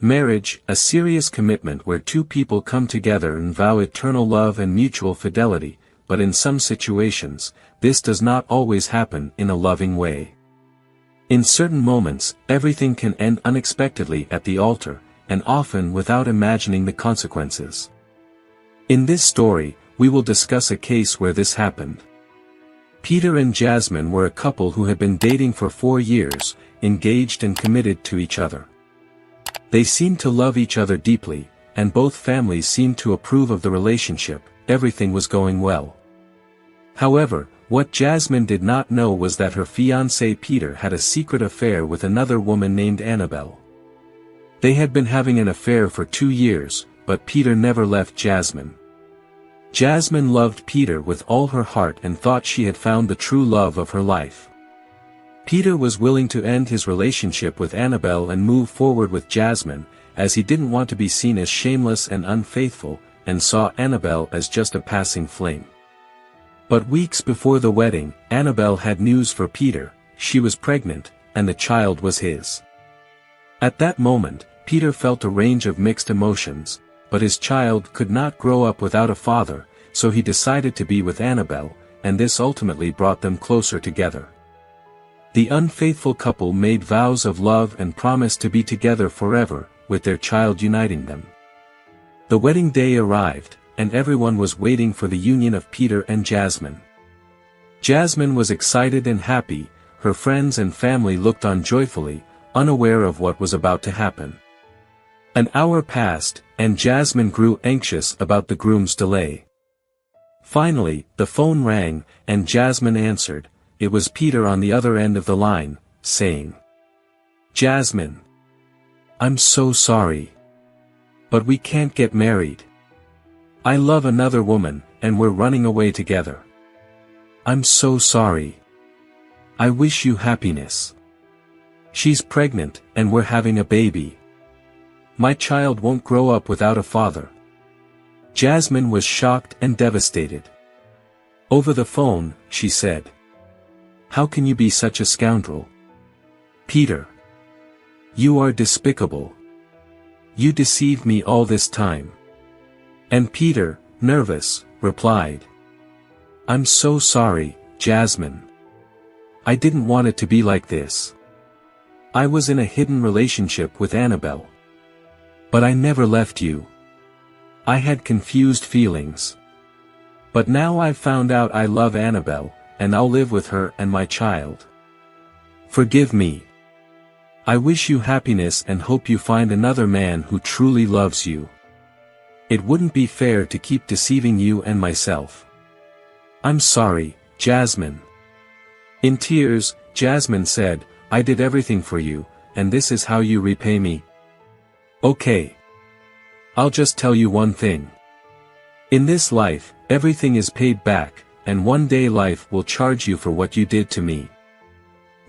Marriage, a serious commitment where two people come together and vow eternal love and mutual fidelity, but in some situations, this does not always happen in a loving way. In certain moments, everything can end unexpectedly at the altar, and often without imagining the consequences. In this story, we will discuss a case where this happened. Peter and Jasmine were a couple who had been dating for 4 years, engaged and committed to each other. They seemed to love each other deeply, and both families seemed to approve of the relationship. Everything was going well. However, what Jasmine did not know was that her fiancé Peter had a secret affair with another woman named Annabelle. They had been having an affair for 2 years, but Peter never left Jasmine. Jasmine loved Peter with all her heart and thought she had found the true love of her life. Peter was willing to end his relationship with Annabelle and move forward with Jasmine, as he didn't want to be seen as shameless and unfaithful, and saw Annabelle as just a passing flame. But weeks before the wedding, Annabelle had news for Peter. She was pregnant, and the child was his. At that moment, Peter felt a range of mixed emotions, but his child could not grow up without a father, so he decided to be with Annabelle, and this ultimately brought them closer together. The unfaithful couple made vows of love and promised to be together forever, with their child uniting them. The wedding day arrived, and everyone was waiting for the union of Peter and Jasmine. Jasmine was excited and happy. Her friends and family looked on joyfully, unaware of what was about to happen. An hour passed, and Jasmine grew anxious about the groom's delay. Finally, the phone rang, and Jasmine answered. It was Peter on the other end of the line, saying, "Jasmine, I'm so sorry. But we can't get married. I love another woman, and we're running away together. I'm so sorry. I wish you happiness. She's pregnant, and we're having a baby. My child won't grow up without a father." Jasmine was shocked and devastated. Over the phone, she said, "How can you be such a scoundrel? Peter. You are despicable. You deceived me all this time." And Peter, nervous, replied, "I'm so sorry, Jasmine. I didn't want it to be like this. I was in a hidden relationship with Annabelle. But I never left you. I had confused feelings. But now I've found out I love Annabelle, and I'll live with her and my child. Forgive me. I wish you happiness and hope you find another man who truly loves you. It wouldn't be fair to keep deceiving you and myself. I'm sorry, Jasmine." In tears, Jasmine said, "I did everything for you, and this is how you repay me? Okay. I'll just tell you one thing. In this life, everything is paid back, and one day life will charge you for what you did to me.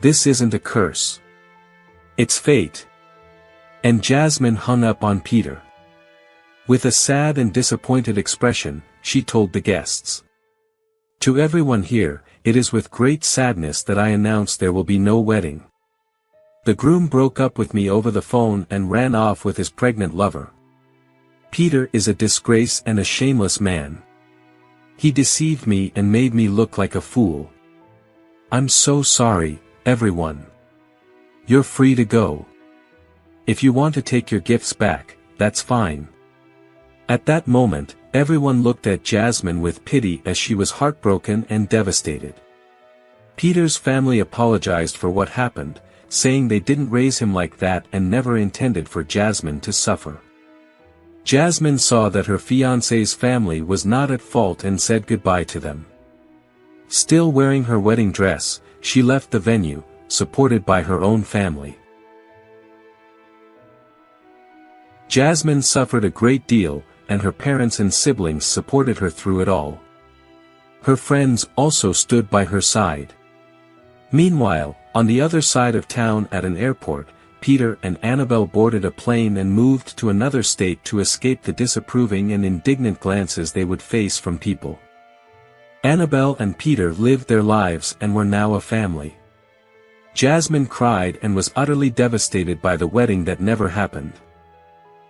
This isn't a curse. It's fate." And Jasmine hung up on Peter. With a sad and disappointed expression, she told the guests, "To everyone here, it is with great sadness that I announce there will be no wedding. The groom broke up with me over the phone and ran off with his pregnant lover. Peter is a disgrace and a shameless man. He deceived me and made me look like a fool. I'm so sorry, everyone. You're free to go. If you want to take your gifts back, that's fine." At that moment, everyone looked at Jasmine with pity as she was heartbroken and devastated. Peter's family apologized for what happened, saying they didn't raise him like that and never intended for Jasmine to suffer. Jasmine saw that her fiancé's family was not at fault and said goodbye to them. Still wearing her wedding dress, she left the venue, supported by her own family. Jasmine suffered a great deal, and her parents and siblings supported her through it all. Her friends also stood by her side. Meanwhile, on the other side of town at an airport, Peter and Annabelle boarded a plane and moved to another state to escape the disapproving and indignant glances they would face from people. Annabelle and Peter lived their lives and were now a family. Jasmine cried and was utterly devastated by the wedding that never happened.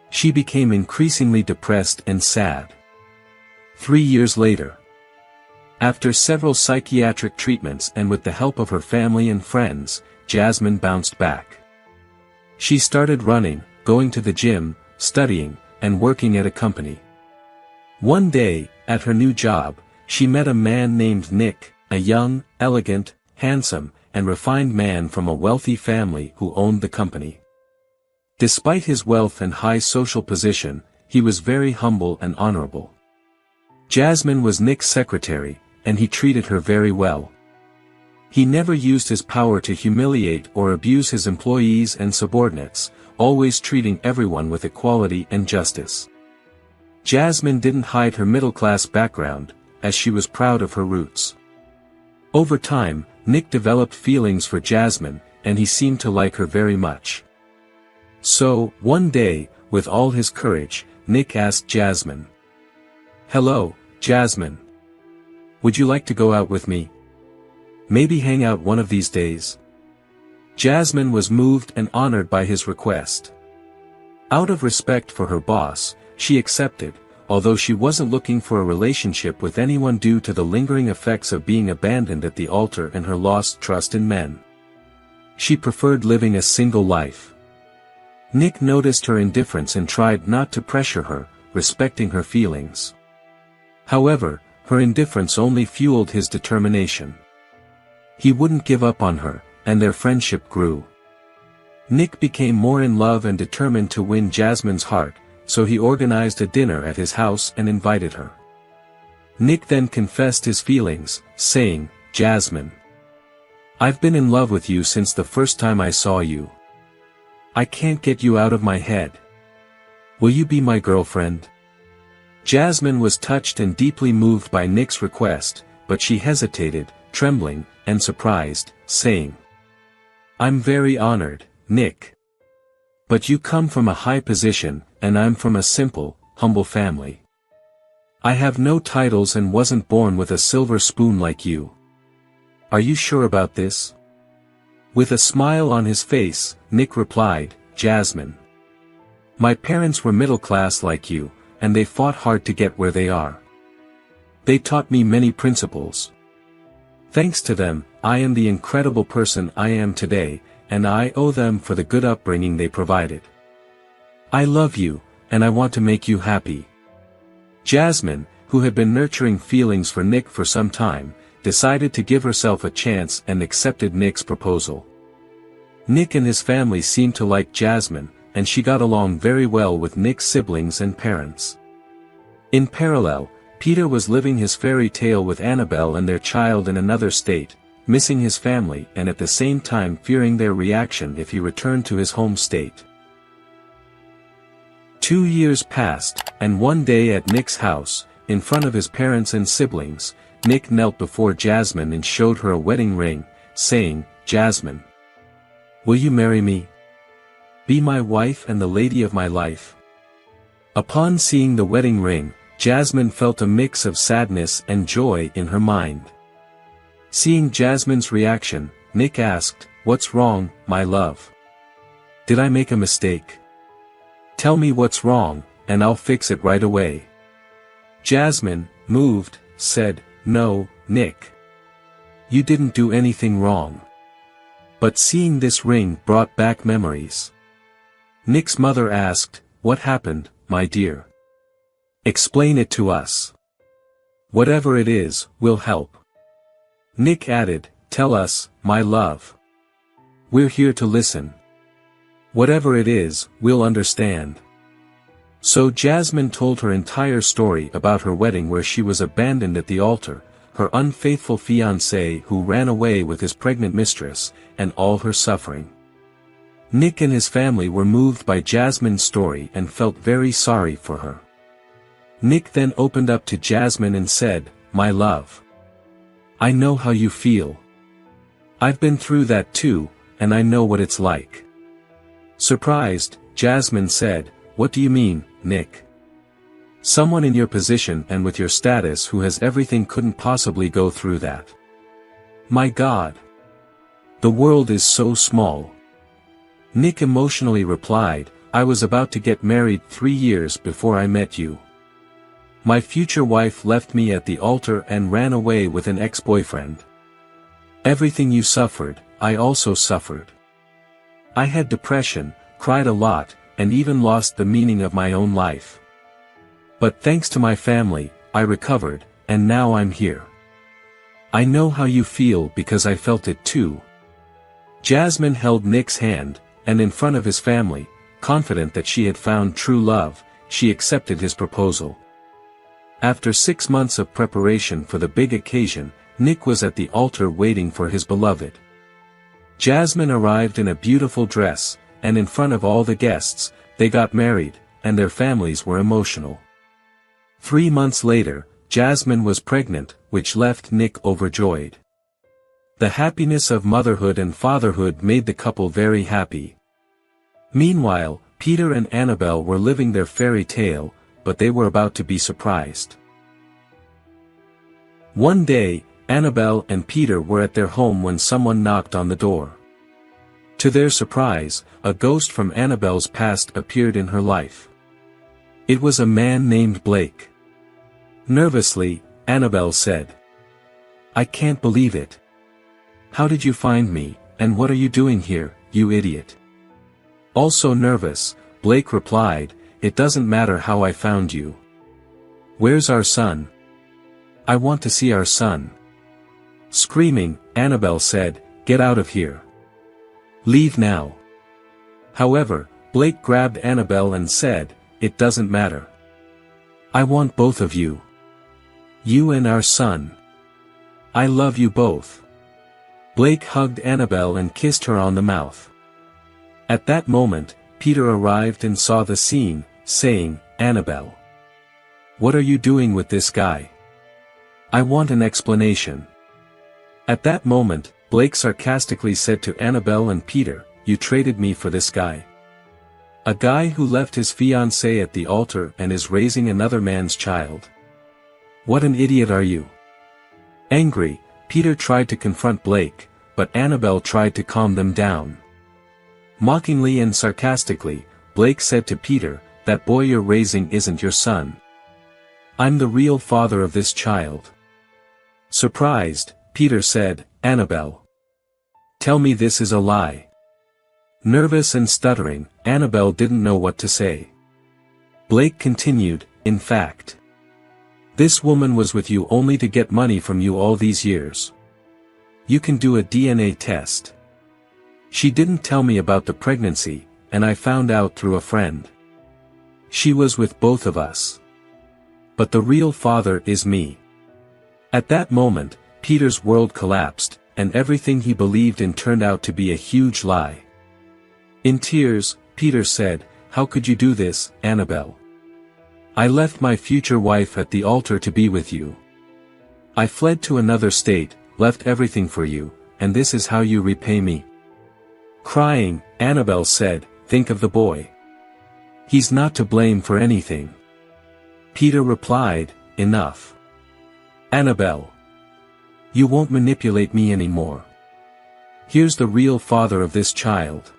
She became increasingly depressed and sad. 3 years later, after several psychiatric treatments and with the help of her family and friends, Jasmine bounced back. She started running, going to the gym, studying, and working at a company. One day, at her new job, she met a man named Nick, a young, elegant, handsome, and refined man from a wealthy family who owned the company. Despite his wealth and high social position, he was very humble and honorable. Jasmine was Nick's secretary, and he treated her very well. He never used his power to humiliate or abuse his employees and subordinates, always treating everyone with equality and justice. Jasmine didn't hide her middle-class background, as she was proud of her roots. Over time, Nick developed feelings for Jasmine, and he seemed to like her very much. So, one day, with all his courage, Nick asked Jasmine, "Hello, Jasmine. Would you like to go out with me? Maybe hang out one of these days?" Jasmine was moved and honored by his request. Out of respect for her boss, she accepted, although she wasn't looking for a relationship with anyone due to the lingering effects of being abandoned at the altar and her lost trust in men. She preferred living a single life. Nick noticed her indifference and tried not to pressure her, respecting her feelings. However, her indifference only fueled his determination. He wouldn't give up on her, and their friendship grew. Nick became more in love and determined to win Jasmine's heart, so he organized a dinner at his house and invited her. Nick then confessed his feelings, saying, "Jasmine, I've been in love with you since the first time I saw you. I can't get you out of my head. Will you be my girlfriend?" Jasmine was touched and deeply moved by Nick's request, but she hesitated, trembling, and surprised, saying, "I'm very honored, Nick. But you come from a high position, and I'm from a simple, humble family. I have no titles and wasn't born with a silver spoon like you. Are you sure about this?" With a smile on his face, Nick replied, "Jasmine, my parents were middle class like you, and they fought hard to get where they are. They taught me many principles. Thanks to them, I am the incredible person I am today, and I owe them for the good upbringing they provided. I love you, and I want to make you happy." Jasmine, who had been nurturing feelings for Nick for some time, decided to give herself a chance and accepted Nick's proposal. Nick and his family seemed to like Jasmine, and she got along very well with Nick's siblings and parents. In parallel, Peter was living his fairy tale with Annabelle and their child in another state, missing his family and at the same time fearing their reaction if he returned to his home state. 2 years passed, and one day at Nick's house, in front of his parents and siblings, Nick knelt before Jasmine and showed her a wedding ring, saying, "Jasmine, will you marry me? Be my wife and the lady of my life." Upon seeing the wedding ring, Jasmine felt a mix of sadness and joy in her mind. Seeing Jasmine's reaction, Nick asked, "What's wrong, my love? Did I make a mistake? Tell me what's wrong, and I'll fix it right away." Jasmine, moved, said, "No, Nick. You didn't do anything wrong." But seeing this ring brought back memories. Nick's mother asked, "What happened, my dear? Explain it to us. Whatever it is, will help." Nick added, "Tell us, my love. We're here to listen. Whatever it is, we'll understand." So Jasmine told her entire story about her wedding where she was abandoned at the altar, her unfaithful fiancé who ran away with his pregnant mistress, and all her suffering. Nick and his family were moved by Jasmine's story and felt very sorry for her. Nick then opened up to Jasmine and said, "My love, I know how you feel. I've been through that too, and I know what it's like." Surprised, Jasmine said, "What do you mean, Nick? Someone in your position and with your status who has everything couldn't possibly go through that. My God. The world is so small." Nick emotionally replied, I was about to get married 3 years before I met you. My future wife left me at the altar and ran away with an ex-boyfriend. Everything you suffered, I also suffered. I had depression, cried a lot, and even lost the meaning of my own life. But thanks to my family, I recovered, and now I'm here. I know how you feel because I felt it too. Jasmine held Nick's hand, and in front of his family, confident that she had found true love, she accepted his proposal. After 6 months of preparation for the big occasion, Nick was at the altar waiting for his beloved. Jasmine arrived in a beautiful dress, and in front of all the guests, they got married, and their families were emotional. 3 months later, Jasmine was pregnant, which left Nick overjoyed. The happiness of motherhood and fatherhood made the couple very happy. Meanwhile, Peter and Annabelle were living their fairy tale, but they were about to be surprised. One day, Annabelle and Peter were at their home when someone knocked on the door. To their surprise, a ghost from Annabelle's past appeared in her life. It was a man named Blake. Nervously, Annabelle said, "I can't believe it. How did you find me, and what are you doing here, you idiot?" Also nervous, Blake replied, "It doesn't matter how I found you. Where's our son? I want to see our son." Screaming, Annabelle said, "Get out of here. Leave now." However, Blake grabbed Annabelle and said, "It doesn't matter. I want both of you. You and our son. I love you both." Blake hugged Annabelle and kissed her on the mouth. At that moment, Peter arrived and saw the scene, saying, "Annabelle, what are you doing with this guy? I want an explanation." At that moment, Blake sarcastically said to Annabelle and Peter, "You traded me for this guy. A guy who left his fiancée at the altar and is raising another man's child. What an idiot are you?" Angry, Peter tried to confront Blake, but Annabelle tried to calm them down. Mockingly and sarcastically, Blake said to Peter, "That boy you're raising isn't your son. I'm the real father of this child." Surprised, Peter said, "Annabelle, tell me this is a lie." Nervous and stuttering, Annabelle didn't know what to say. Blake continued, "In fact, this woman was with you only to get money from you all these years. You can do a DNA test. She didn't tell me about the pregnancy, and I found out through a friend. She was with both of us. But the real father is me." At that moment, Peter's world collapsed, and everything he believed in turned out to be a huge lie. In tears, Peter said, "How could you do this, Annabelle? I left my future wife at the altar to be with you. I fled to another state, left everything for you, and this is how you repay me." Crying, Annabelle said, "Think of the boy. He's not to blame for anything." Peter replied, "Enough. Annabelle, you won't manipulate me anymore. Here's the real father of this child.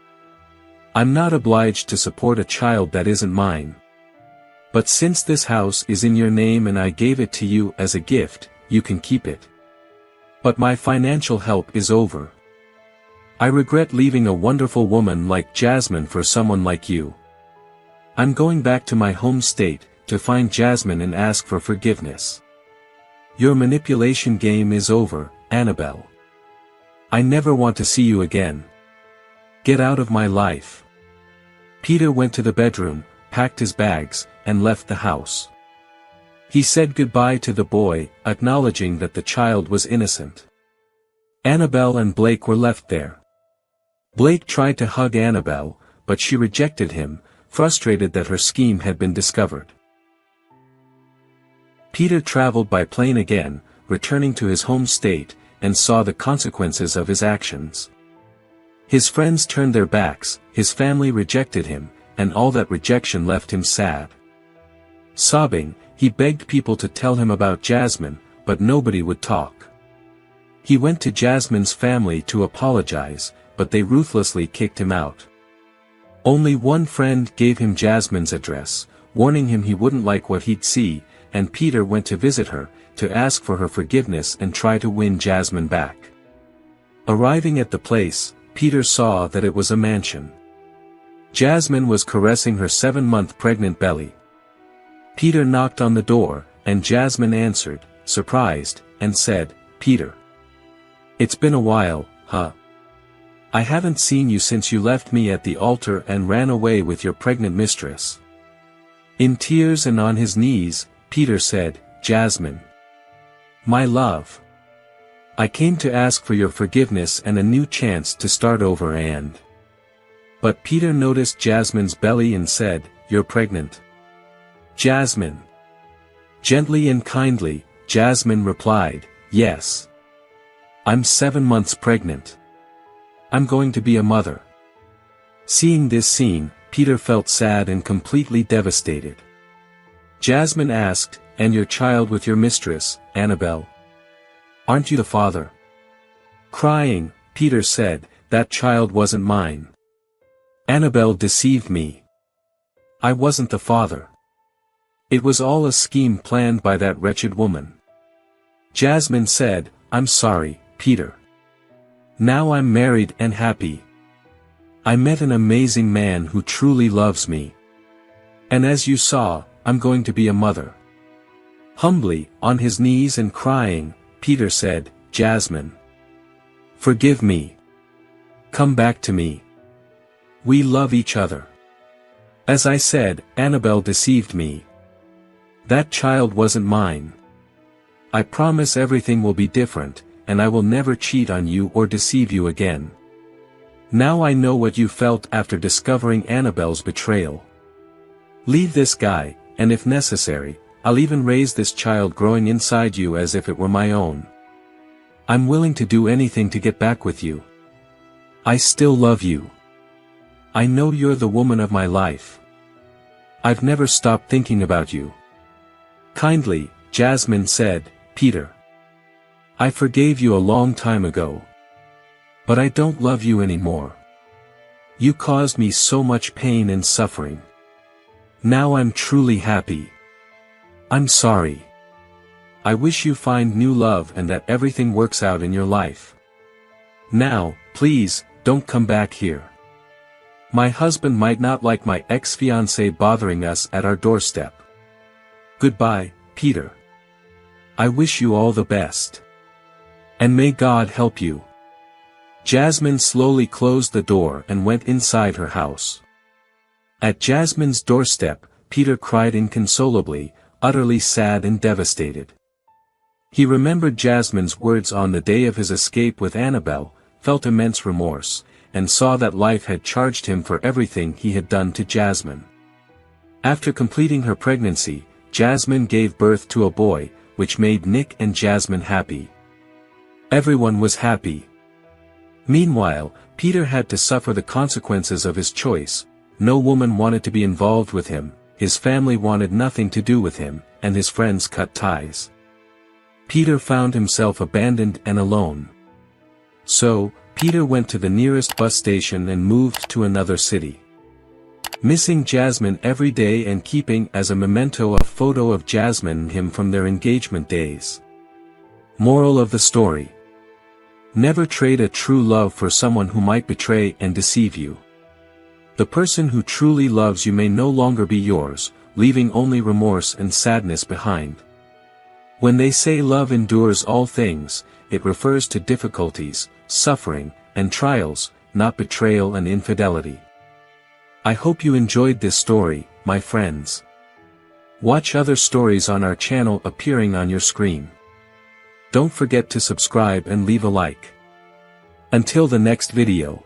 I'm not obliged to support a child that isn't mine. But since this house is in your name and I gave it to you as a gift, you can keep it. But my financial help is over. I regret leaving a wonderful woman like Jasmine for someone like you. I'm going back to my home state, to find Jasmine and ask for forgiveness. Your manipulation game is over, Annabelle. I never want to see you again. Get out of my life." Peter went to the bedroom, packed his bags, and left the house. He said goodbye to the boy, acknowledging that the child was innocent. Annabelle and Blake were left there. Blake tried to hug Annabelle, but she rejected him, frustrated that her scheme had been discovered. Peter traveled by plane again, returning to his home state, and saw the consequences of his actions. His friends turned their backs, his family rejected him, and all that rejection left him sad. Sobbing, he begged people to tell him about Jasmine, but nobody would talk. He went to Jasmine's family to apologize, but they ruthlessly kicked him out. Only one friend gave him Jasmine's address, warning him he wouldn't like what he'd see, and Peter went to visit her, to ask for her forgiveness and try to win Jasmine back. Arriving at the place, Peter saw that it was a mansion. Jasmine was caressing her 7-month pregnant belly. Peter knocked on the door, and Jasmine answered, surprised, and said, "Peter. It's been a while, huh? I haven't seen you since you left me at the altar and ran away with your pregnant mistress." In tears and on his knees, Peter said, "Jasmine. My love. I came to ask for your forgiveness and a new chance to start over and—" But Peter noticed Jasmine's belly and said, "You're pregnant." "Jasmine." Gently and kindly, Jasmine replied, "Yes. I'm 7 months pregnant. I'm going to be a mother." Seeing this scene, Peter felt sad and completely devastated. Jasmine asked, "And your child with your mistress, Annabelle? Aren't you the father?" Crying, Peter said, "That child wasn't mine. Annabelle deceived me. I wasn't the father. It was all a scheme planned by that wretched woman." Jasmine said, "I'm sorry, Peter. Now I'm married and happy. I met an amazing man who truly loves me. And as you saw, I'm going to be a mother." Humbly, on his knees and crying, Peter said, "Jasmine. Forgive me. Come back to me. We love each other. As I said, Annabelle deceived me. That child wasn't mine. I promise everything will be different, and I will never cheat on you or deceive you again. Now I know what you felt after discovering Annabelle's betrayal. Leave this guy, and if necessary, I'll even raise this child growing inside you as if it were my own. I'm willing to do anything to get back with you. I still love you. I know you're the woman of my life. I've never stopped thinking about you." Kindly, Jasmine said, "Peter. I forgave you a long time ago. But I don't love you anymore. You caused me so much pain and suffering. Now I'm truly happy. I'm sorry. I wish you find new love and that everything works out in your life. Now, please, don't come back here. My husband might not like my ex-fiancé bothering us at our doorstep. Goodbye, Peter. I wish you all the best. And may God help you." Jasmine slowly closed the door and went inside her house. At Jasmine's doorstep, Peter cried inconsolably, utterly sad and devastated. He remembered Jasmine's words on the day of his escape with Annabelle, felt immense remorse, and saw that life had charged him for everything he had done to Jasmine. After completing her pregnancy, Jasmine gave birth to a boy, which made Nick and Jasmine happy. Everyone was happy. Meanwhile, Peter had to suffer the consequences of his choice. No woman wanted to be involved with him, his family wanted nothing to do with him, and his friends cut ties. Peter found himself abandoned and alone. So, Peter went to the nearest bus station and moved to another city. Missing Jasmine every day and keeping as a memento a photo of Jasmine and him from their engagement days. Moral of the story: never trade a true love for someone who might betray and deceive you. The person who truly loves you may no longer be yours, leaving only remorse and sadness behind. When they say love endures all things, it refers to difficulties, suffering, and trials, not betrayal and infidelity. I hope you enjoyed this story, my friends. Watch other stories on our channel appearing on your screen. Don't forget to subscribe and leave a like. Until the next video.